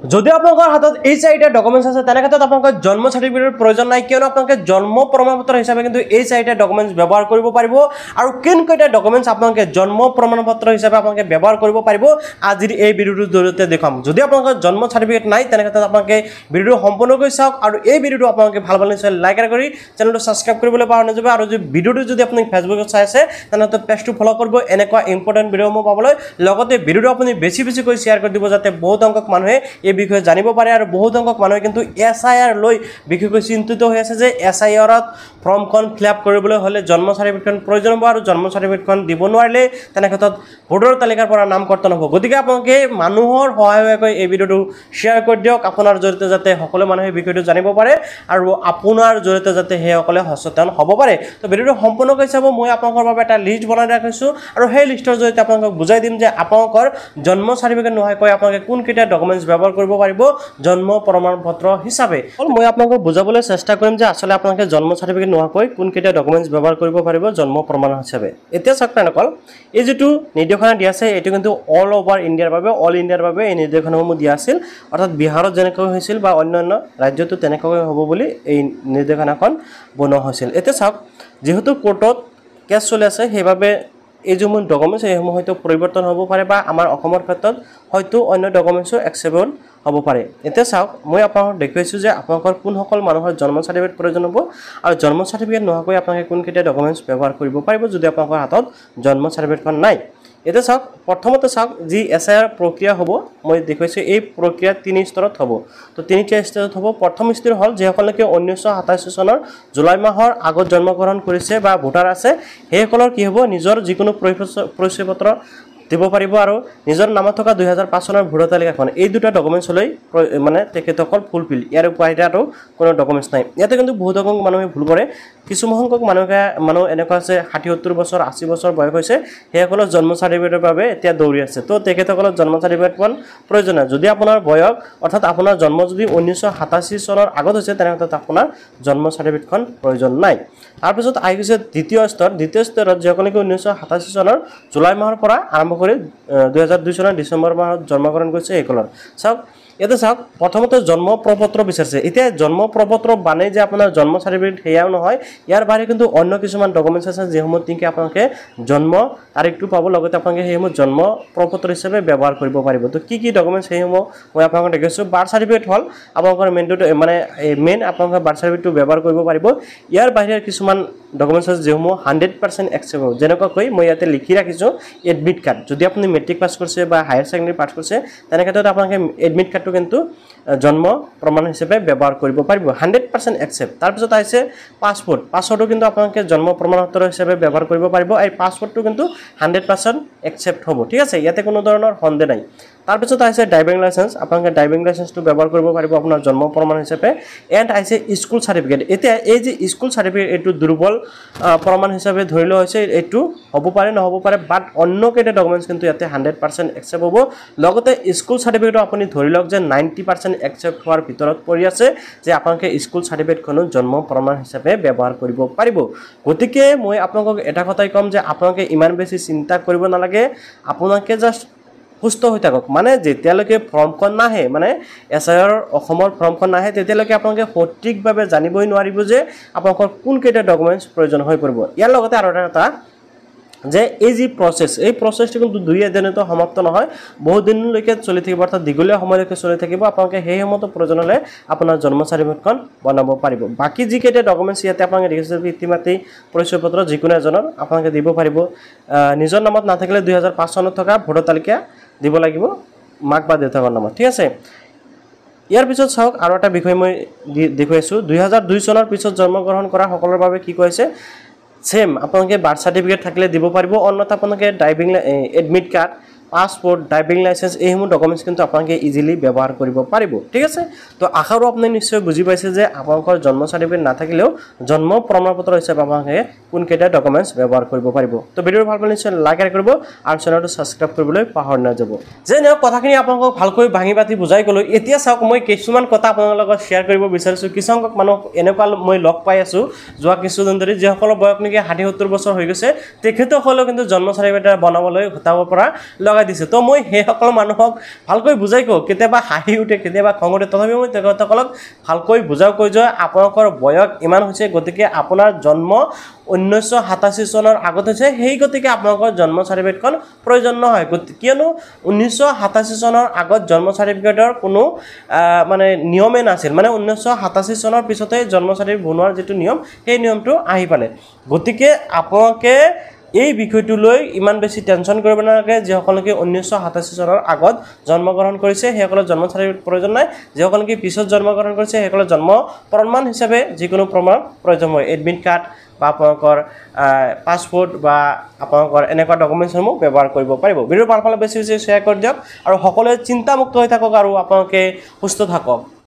যদি আপোনালোকৰ হাতত এই চাৰিটা ডকুমেন্টছ আছে তেনে ক্ষেত্ৰত আপোনালোকৰ জন্ম সাৰ্টিফিকেটৰ প্ৰয়োজন নাই কিয়নো আপোনালোকে জন্ম প্ৰমাণপত্ৰ হিচাপে কিন্তু এই চাৰিটা ডকুমেন্টছ ব্যৱহাৰ কৰিব পাৰিব আৰু কোনকেইটা ডকুমেন্টছ আপোনালোকে জন্ম প্ৰমাণপত্ৰ হিচাপে আপোনালোকে ব্যৱহাৰ কৰিব পাৰিব আজিৰ এই ভিডিঅ'টোৰ জৰিয়তে দেখাম যদি আপোনালোকৰ জন্ম সাৰ্টিফিকেট নাই তেনে ক্ষেত্ৰত আপোনালোকে ভিডিঅ'টো সম্পূৰ্ণকৈ চাওক আৰু এই ভিডিঅ'টো আপোনালোকে ভাল ভাল নিশ্চয় লাইক কৰি চেনেলটো সাবস্ক্ৰাইব কৰিবলৈ পাহৰি নাযাব আৰু যদি ভিডিঅ'টো যদি আপুনি ফেচবুকত চাই আছে তেনে পেজটো ফলো কৰিব এনেকুৱা ইম্পৰ্টেন্ট ভিডিঅ'সমূহ পাবলৈ লগতে ভিডিঅ'টো আপুনি বেছি বেছিকৈ শ্বেয়াৰ কৰি দিব যাতে বহুত সংখ্যক মানুহে এই বিষয়ে জানিব পাৰে আৰু বহুত সংখ্যক মানুহে কিন্তু এসআইআৰ লৈ বিশেষকৈ চিন্তিত হৈ আছে যে এসআইআৰত ফৰ্মখন ফিলআপ কৰিবলৈ হলে জন্ম সাৰ্টিফিকেটখন প্ৰয়োজন হ'ব আৰু জন্ম সাৰ্টিফিকেটখন দিব নোৱাৰিলে তেনে ক্ষেত্ৰত ভোটাৰ তালিকাৰ পৰা নাম কৰ্তন হ'ব গতিকে আপোনালোকে মানুহৰ সহায়কৈ এই ভিডিঅ'টো শ্বেয়াৰ কৰি দিয়ক আপোনাৰ জৰিয়তে যাতে সকলো মানুহে বিষয়টো জানিব পাৰে আৰু আপোনাৰ জৰিয়তে যাতে হে সকলে সচেতন হ'ব পাৰে তো ভিডিঅ'টো সম্পূৰ্ণকৈ চাব মই আপোনালোকৰ বাবে এটা লিষ্ট বনাই ৰাখিছো আৰু সেই লিষ্টৰ জৰিয়তে আপোনালোকক বুজাই দিম যে আপোনালোকৰ জন্ম সাৰ্টিফিকেট নোহোৱাকৈ আপোনালোকে কোনকেইটা ডকুমেন্টছ ব্যৱহাৰ কৰিব পাৰিব জন্ম প্ৰমাণপত্ৰ হিচাপে মই আপোনালোকক বুজাবলৈ চেষ্টা কৰিম যে আসলে আপোনালোকে জন্ম সাৰ্টিফিকেট নোহোৱাকৈ কোনকেইটা ডকুমেন্টছ ব্যৱহাৰ কৰিব পাৰিব জন্ম প্ৰমাণ হিচাপে এতিয়া চাওক তেনেকল এই যেটো নিৰ্দেশনা দিয়া আছে এটো কিন্তু অল ওভাৰ ইণ্ডিয়াৰ বাবে অল ইণ্ডিয়াৰ বাবে এই নিৰ্দেশনাসমূহ দিয়া আছিল অৰ্থাৎ বিহাৰত যেনেকৈ হৈছিল বা অন্যান্য ৰাজ্যতো তেনেকৈ হ'ব বুলি এই নিৰ্দেশনাখন বনোৱা হৈছিল এতিয়া চাওক যেহেতু কোৰ্টত কেছ চলি আছে সেইভাবে এই যে মোৰ ডকুমেন্টছ এইসমূহ হয়তো পৰিৱৰ্তন হ'ব পাৰে বা আমাৰ অসমৰ ক্ষেত্ৰত হয়তো অন্য ডকুমেন্টছো একসেপ্টেবল হ'ব পাৰে এতিয়া চাওক মই আপোনাক দেখুৱাইছো যে আপোনালোকৰ কোন সকল মানুহৰ জন্ম সাৰ্টিফিকেট প্ৰয়োজন হ'ব আৰু জন্ম সাৰ্টিফিকেট নোহোৱাকৈ আপোনালোকে কোনকেইটা ডকুমেন্টছ ব্যৱহাৰ কৰিব পাৰিব যদি আপোনালোকৰ হাতত জন্ম সাৰ্টিফিকেটখন নাই এটা চাওক প্ৰথমতে চাওক যি এসআইআৰ প্ৰক্ৰিয়া হ'ব মই দেখুৱাইছো এই প্ৰক্ৰিয়া তিনি স্তৰত হ'ব তো তিনিটা স্তৰত হ'ব প্ৰথম স্তৰ হ'ল যে সকলকে 1987 চনৰ জুলাই মাহৰ আগত জন্মগ্ৰহণ কৰিছে বা ভোটাৰ আছে সেই সকলৰ কি হ'ব নিজৰ যিকোনো পৰিচয় পত্ৰ দিব পাৰিব আৰু নিজৰ নামত থকা 2005 চনৰ ভোটাৰ তালিকাখন এই দুটা ডকুমেন্টছ লৈ মানে তেখেতসকল ফুলফিল ইয়াৰ উপৰিতে আৰু কোনো ডকুমেন্টছ নাই ইয়াতে কিন্তু বহুত সংখ্যক মানুহে ভুল কৰে কিছু সংখ্যক মানুহ এনেকুৱা আছে 60-70 বছৰ 80 বছৰ বয়স হৈছে হেসকলৰ জন্ম সাৰ্টিফিকেটৰ বাবে এতিয়া দৌৰি আছে তো তেখেতসকলৰ জন্ম সাৰ্টিফিকেটখন প্ৰয়োজন নাই যদি আপোনাৰ বয়স অৰ্থাৎ আপোনাৰ জন্ম যদি 1987 চনৰ আগত হৈছে তেনেহলে আপোনাৰ জন্ম সাৰ্টিফিকেটখন প্ৰয়োজন নাই তাৰ পিছত আহি গৈছে দ্বিতীয় স্তৰত যেসকলকে 1987 চনৰ জুলাই মাহৰ পৰা আৰম্ভ কৰি 2002 চনৰ ডিসেম্বৰ মাহত জন্মগ্ৰহণ কৰিছে এইকলৰ চাওক এটা চাওক প্ৰথমতে জন্ম প্ৰপত্ৰ বিচাৰিছে এতিয়া জন্ম প্ৰপত্ৰ বানে যে আপোনাৰ জন্ম সাৰ্টিফিকেট হেয়াও নহয় ইয়াৰ বাহিৰে কিন্তু অন্য কিছুমান ডকুমেন্টছ আছে যেসমূহ তিনকে আপোনালোকে জন্ম তাৰিখটো পাব লগতে আপোনালোকে হেসমূহ জন্ম প্ৰপত্ৰ হিচাপে ব্যৱহাৰ কৰিব পাৰিব তো কি ডকুমেন্টছ হেসমূহ মই আপোনালোকক দেখাইছো বাৰ্থ সাৰ্টিফিকেট হ'ল আপোনালোকৰ মেইন আপোনালোকৰ বাৰ্থ সাৰ্টিফিকেটটো ব্যৱহাৰ কৰিব পাৰিব ইয়াৰ বাহিৰে কিছুমান ডকুমেন্টছ আছে যেসমূহ 100% একসেপ্টেবল যেনেকৈ মই ইয়াতে লিখি ৰাখিছো এডমিট কাৰ্ড যদি আপুনি মেট্ৰিক পাছ কৰিছে বা হায়াৰ সেকেন্ডাৰী পাছ কৰিছে তেনে ক্ষেত্ৰত আপোনালোকে এডমিট কাৰ্ডটো কিন্তু জন্ম প্ৰমাণ হিচাপে ব্যৱহাৰ কৰিব পাৰিব 100% একসেপ্ট তাৰ পিছত আছে পাছপোৰ্টটো কিন্তু আপোনালোকে জন্ম প্ৰমাণপত্ৰ হিচাপে ব্যৱহাৰ কৰিব পাৰিব এই পাছপোৰ্টটো কিন্তু 100% একসেপ্ট হ'ব ঠিক আছে ইয়াতে কোনো ধৰণৰ সন্দেহ নাই তাৰ পিছত আছে ড্ৰাইভিং লাইসেন্স আপোনালোকে ড্ৰাইভিং লাইসেন্সটো ব্যৱহাৰ কৰিব পাৰিব আপোনাৰ জন্ম প্ৰমাণ হিচাপে এণ্ড আছে স্কুল সাৰ্টিফিকেট এতিয়া এই যে স্কুল সাৰ্টিফিকেট এটো দুৰ্বল প্ৰমাণ হিচাপে ধৰি লোৱা হৈছে এটো হ'ব পাৰে নহ'ব পাৰে বাট অন্য কেইটা ডকুমেন্টছ কিন্তু ইয়াতে 100% একসেপ্ট হ'ব লগতে স্কুল সাৰ্টিফিকেটটো আপুনি ধৰি লওক যে 90% একসেপ্ট হোৱাৰ ভিতৰত পৰি আছে যে আপোনালোকে স্কুল সাৰ্টিফিকেটখনো জন্ম প্ৰমাণ হিচাপে ব্যৱহাৰ কৰিব পাৰিব গতিকে মই আপোনালোকক এটা কথাই কম যে আপোনালোকে ইমান বেছি চিন্তা কৰিব নালাগে আপোনালোকে জাস্ট সুস্থ হৈ থাকক মানে যেতিয়ালৈকে ফৰ্মখন নাহে মানে এসআইআৰ অসমৰ ফৰ্মখন নাহে তেতিয়ালৈকে আপোনালোকে সঠিকভাৱে জানিবই নোৱাৰিব যে আপোনালোকৰ কোন কেইটা ডকুমেন্টছ প্ৰয়োজন হৈ পৰিব ইয়াৰ লগতে আৰু এটা কথা যে এই যে এই প্ৰসেসটো কিন্তু 2 দিনতে সমাপ্ত নহয় বহুত দিনলৈকে চলি থাকিব অৰ্থাৎ দীঘলীয়া সময়লৈকে চলি থাকিব আপোনালোকে সেই সময়ত প্ৰয়োজন হ'লে আপোনাৰ জন্ম সাৰ্টিফিকেটখন বনাব পাৰিব বাকি যি কেইটা ডকুমেন্টছ ইয়াতে আপোনালোকে দেখিছে ইতিমধ্যে পৰিচয় পত্ৰ যিকোনো এজনৰ আপোনালোকে দিব পাৰিব নিজৰ নামত নাথাকিলে 2005 চনত থকা ভোটাৰ তালিকা দিব লাগিব মাক বা দেউতাকৰ নামত ঠিক আছে ইয়াৰ পিছত চাওক আৰু এটা বিষয় মই দেখুৱাইছো 2002 চনৰ পিছত জন্মগ্ৰহণ কৰা সকলৰ বাবে কি কৈছে সেম আপোনালোকে বাৰ্থ সাৰ্টিফিকেট থাকিলে দিব পাৰিব অন্যথা আপোনালোকে driving admit card passport driving licence এইসমূহ ডকুমেন্টস কিন্তু আপোনালোকে ইজিলি ব্যৱহাৰ কৰিব পাৰিব ঠিক আছে তো আশাৰো আপুনি নিশ্চয় বুজি পাইছে যে আপোনালোকৰ জন্ম সাৰ্টিফিকেট নাথাকিলেও জন্ম প্ৰমাণপত্ৰ হিচাপে আপোনালোকে কোনকেইটা ডকুমেন্টস ব্যৱহাৰ কৰিব পাৰিব তো ভিডিঅ ভাল পালে নিশ্চয় লাইক কৰিব আৰু চেনেলটো সাবস্ক্ৰাইব কৰিবলৈ পাহৰি নাযাব যে ন কথাখিনি আপোনালোকক ভালকৈ ভাঙি পাতি বুজাই গলো এতিয়া চাওক মই কিছুমান কথা আপোনালোকৰ লগত শ্বেয়াৰ কৰিব বিচাৰিছো কিছুমান মানুহ এনেকুৱা মই লগ পাই আছো যোৱা কিছুদিন ধৰি যে সকলো বয়স নেকি 60-70 বছৰ হৈ গৈছে তেখেতসকলেও কিন্তু জন্ম সাৰ্টিফিকেট বনাবলৈ ঘটাব পৰা লগা লগাই দিছে তো মই সেই সকল মানুহক ভালকৈ বুজাই কওঁ কেতিয়াবা হাঁহি উঠে কেতিয়াবা খং উঠে তথাপিও মই তেখেতসকলক ভালকৈ বুজাও কৈ যে আপোনালোকৰ বয়স ইমান হৈছে গতিকে আপোনাৰ জন্ম 1987 চনৰ আগত হৈছে সেই গতিকে আপোনালোকৰ জন্ম চাৰ্টিফিকেটখন প্ৰয়োজন নহয় কিয়নো 1987 চনৰ আগত জন্ম চাৰ্টিফিকেটৰ কোনো মানে নিয়মে নাছিল মানে 1987 চনৰ পিছতে জন্ম চাৰ্টিফিকেট বনোৱাৰ যেটো নিয়ম সেই নিয়মটো আহি পালে গতিকে আপোনালোকে এই বিষয়টো লৈ ইমান বেছি টেনচন কৰিব নালাগে যে সকলকে 1987 চনৰ আগত জন্মগ্ৰহণ কৰিছে হেসকলৰ জন্ম চাৰ্টিফিকেট প্ৰয়োজন নাই যে সকলকে পিছত জন্মগ্ৰহণ কৰিছে হেসকলৰ জন্ম প্ৰমাণ হিচাপে যিকোনো প্ৰমাণ প্ৰয়োজন হয় এডমিট কাৰ্ড বা আপোনালোকৰ পাছপোৰ্ট বা আপোনালোকৰ এনেকুৱা ডকুমেণ্টসমূহ ব্যৱহাৰ কৰিব পাৰিব ভিডিঅ' ভাল পালে বেছি বেছি শ্বেয়াৰ কৰি দিয়ক আৰু সকলোৱে চিন্তামুক্ত হৈ থাকক আৰু আপোনালোকে সুস্থ থাকক